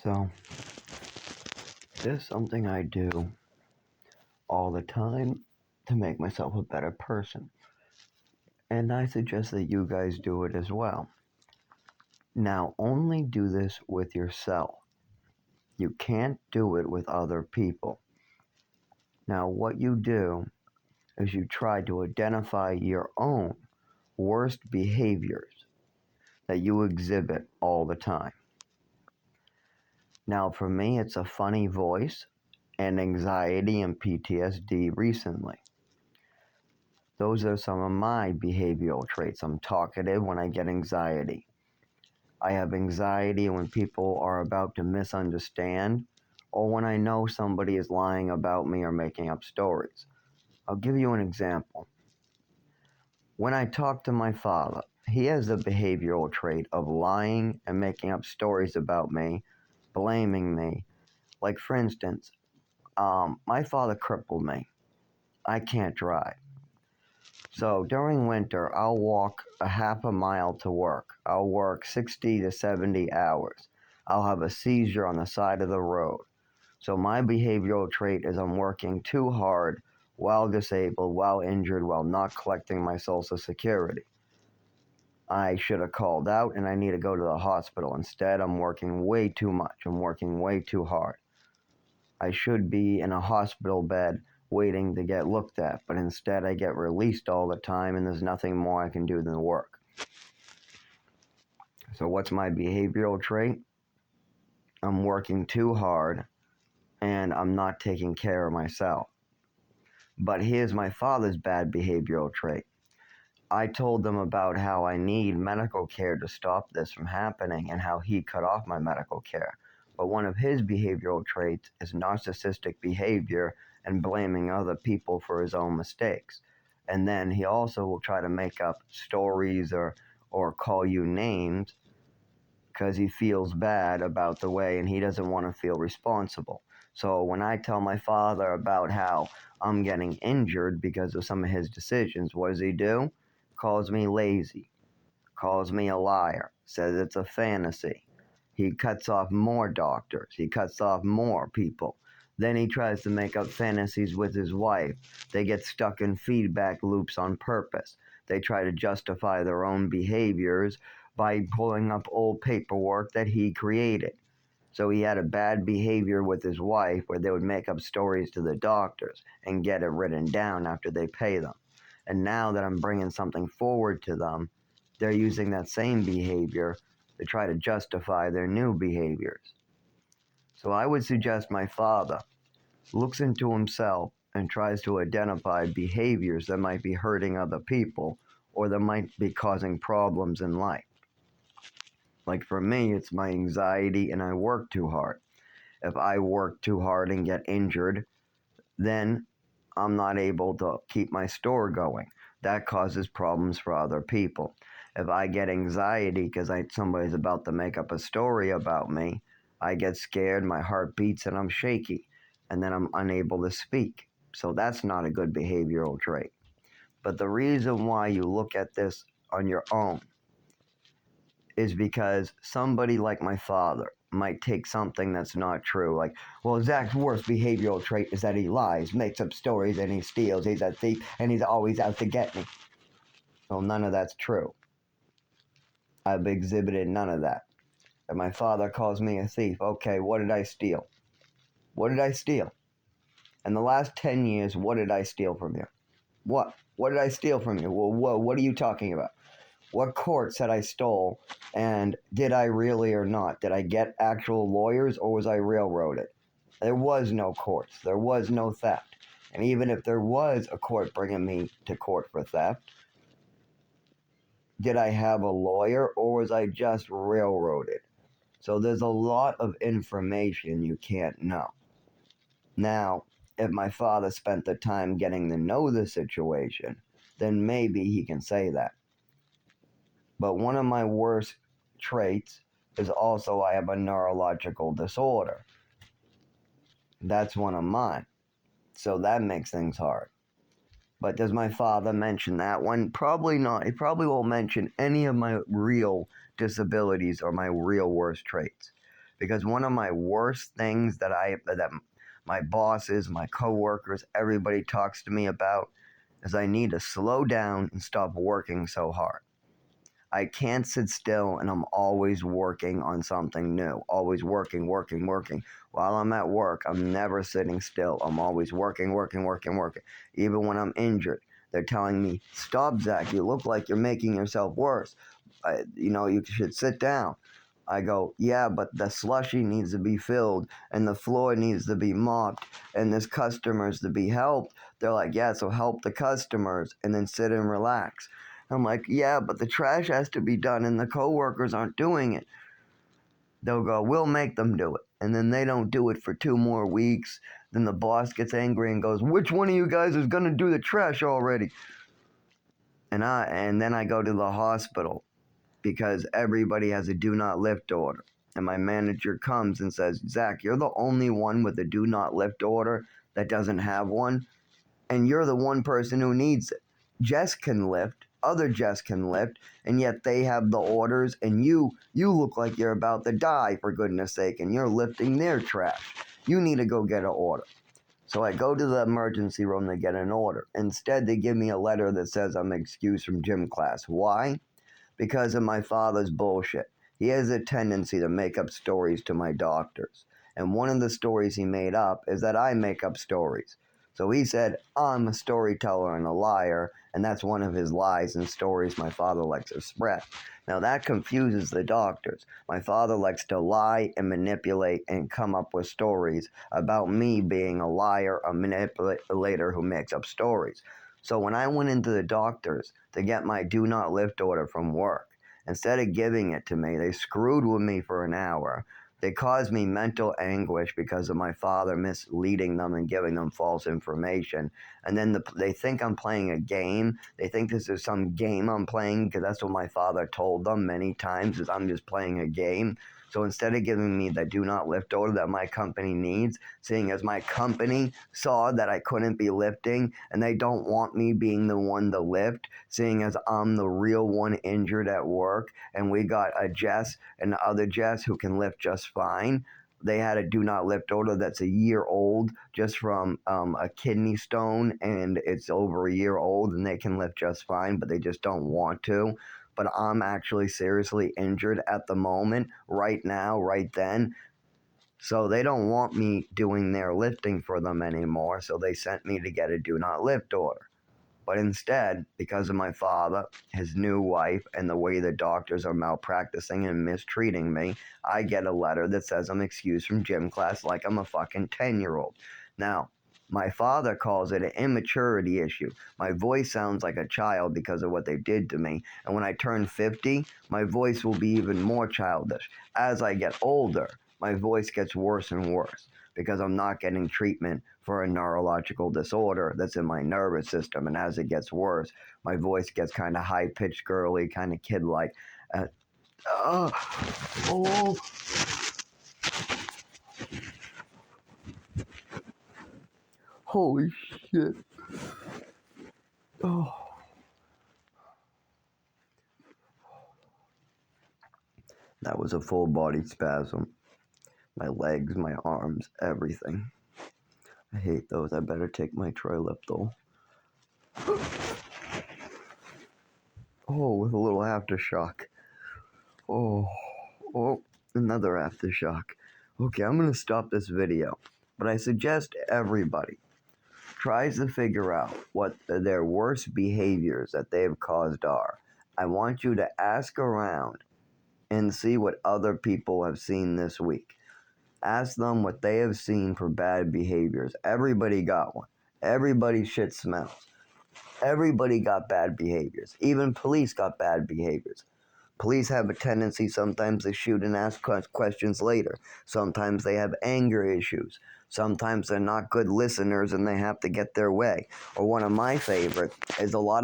So, this is something I do all the time to make myself a better person. And I suggest that you guys do it as well. Now, only do this with yourself. You can't do it with other people. Now, what you do is you try to identify your own worst behaviors that you exhibit all the time. Now, for me, it's a funny voice and anxiety and PTSD recently. Those are some of my behavioral traits. I'm talkative when I get anxiety. I have anxiety when people are about to misunderstand or when I know somebody is lying about me or making up stories. I'll give you an example. When I talk to my father, he has the behavioral trait of lying and making up stories about me, blaming me. Like, for instance, my father crippled me. I can't drive. So during winter, I'll walk a half a mile to work. I'll work 60 to 70 hours. I'll have a seizure on the side of the road. So my behavioral trait is I'm working too hard while disabled, while injured, while not collecting my Social Security. I should have called out and I need to go to the hospital. Instead, I'm working way too much. I'm working way too hard. I should be in a hospital bed waiting to get looked at, but instead I get released all the time and there's nothing more I can do than work. So what's my behavioral trait? I'm working too hard and I'm not taking care of myself. But here's my father's bad behavioral trait. I told them about how I need medical care to stop this from happening and how he cut off my medical care. But one of his behavioral traits is narcissistic behavior and blaming other people for his own mistakes. And then he also will try to make up stories or call you names because he feels bad about the way and he doesn't want to feel responsible. So when I tell my father about how I'm getting injured because of some of his decisions, what does he do? Calls me lazy, calls me a liar, says it's a fantasy. He cuts off more doctors. He cuts off more people. Then he tries to make up fantasies with his wife. They get stuck in feedback loops on purpose. They try to justify their own behaviors by pulling up old paperwork that he created. So he had a bad behavior with his wife where they would make up stories to the doctors and get it written down after they pay them. And now that I'm bringing something forward to them, they're using that same behavior to try to justify their new behaviors. So I would suggest my father looks into himself and tries to identify behaviors that might be hurting other people or that might be causing problems in life. Like for me, it's my anxiety and I work too hard. If I work too hard and get injured, then I'm not able to keep my store going. That causes problems for other people. If I get anxiety because somebody's about to make up a story about me, I get scared, my heart beats, and I'm shaky, and then I'm unable to speak. So that's not a good behavioral trait. But the reason why you look at this on your own is because somebody like my father might take something that's not true. Like, well, Zach's worst behavioral trait is that he lies, makes up stories, and he steals. He's a thief, and he's always out to get me. Well, none of that's true. I've exhibited none of that. If my father calls me a thief, okay, what did I steal? What did I steal? In the last 10 years, what did I steal from you? What? What did I steal from you? Well, what are you talking about? What court said I stole, and did I really or not? Did I get actual lawyers, or was I railroaded? There was no courts. There was no theft. And even if there was a court bringing me to court for theft, did I have a lawyer, or was I just railroaded? So there's a lot of information you can't know. Now, if my father spent the time getting to know the situation, then maybe he can say that. But one of my worst traits is also I have a neurological disorder. That's one of mine. So that makes things hard. But does my father mention that one? Probably not. He probably won't mention any of my real disabilities or my real worst traits. Because one of my worst things that my bosses, my coworkers, everybody talks to me about is I need to slow down and stop working so hard. I can't sit still, and I'm always working on something new. Always working. While I'm at work, I'm never sitting still. I'm always working. Even when I'm injured, they're telling me, "Stop, Zach. You look like you're making yourself worse. You should sit down." I go, "Yeah, but the slushy needs to be filled, and the floor needs to be mopped, and there's customers to be helped." They're like, "Yeah, so help the customers, and then sit and relax." I'm like, "Yeah, but the trash has to be done and the coworkers aren't doing it." They'll go, "We'll make them do it." And then they don't do it for 2 more weeks. Then the boss gets angry and goes, "Which one of you guys is going to do the trash already?" And then I go to the hospital because everybody has a do not lift order. And my manager comes and says, "Zach, you're the only one with a do not lift order that doesn't have one. And you're the one person who needs it. Jess can lift, other Jess can lift, and yet they have the orders, and you look like you're about to die, for goodness sake, and you're lifting their trash. You need to go get an order." So I go to the emergency room to get an order. Instead, they give me a letter that says I'm excused from gym class. Why? Because of my father's bullshit. He has a tendency to make up stories to my doctors. And one of the stories he made up is that I make up stories. So he said, "I'm a storyteller and a liar," and that's one of his lies and stories my father likes to spread. Now that confuses the doctors. My father likes to lie and manipulate and come up with stories about me being a liar, a manipulator who makes up stories. So when I went into the doctors to get my do not lift order from work, instead of giving it to me, they screwed with me for an hour. They caused me mental anguish because of my father misleading them and giving them false information. And then they think I'm playing a game. They think this is some game I'm playing because that's what my father told them many times, is I'm just playing a game. So instead of giving me the do not lift order that my company needs, seeing as my company saw that I couldn't be lifting and they don't want me being the one to lift, seeing as I'm the real one injured at work and we got a Jess and other Jess who can lift just fine. They had a do not lift order that's a year old just from a kidney stone, and it's over a year old and they can lift just fine, but they just don't want to. But I'm actually seriously injured at the moment, right now, right then. So they don't want me doing their lifting for them anymore, so they sent me to get a do not lift order. But instead, because of my father, his new wife, and the way the doctors are malpracticing and mistreating me, I get a letter that says I'm excused from gym class like I'm a fucking 10-year-old. Now, my father calls it an immaturity issue. My voice sounds like a child because of what they did to me. And when I turn 50, my voice will be even more childish. As I get older, my voice gets worse and worse because I'm not getting treatment for a neurological disorder that's in my nervous system. And as it gets worse, my voice gets kind of high-pitched, girly, kind of kid-like. Oh. Holy shit. Oh. That was a full body spasm. My legs, my arms, everything. I hate those. I better take my Triliptol. Oh, with a little aftershock. Oh, another aftershock. Okay, I'm going to stop this video. But I suggest everybody tries to figure out what their worst behaviors that they've caused are. I want you to ask around and see what other people have seen this week. Ask them what they have seen for bad behaviors. Everybody got one. Everybody's shit smells. Everybody got bad behaviors. Even police got bad behaviors. Police have a tendency sometimes to shoot and ask questions later. Sometimes they have anger issues. Sometimes they're not good listeners and they have to get their way. Or one of my favorite is a lot of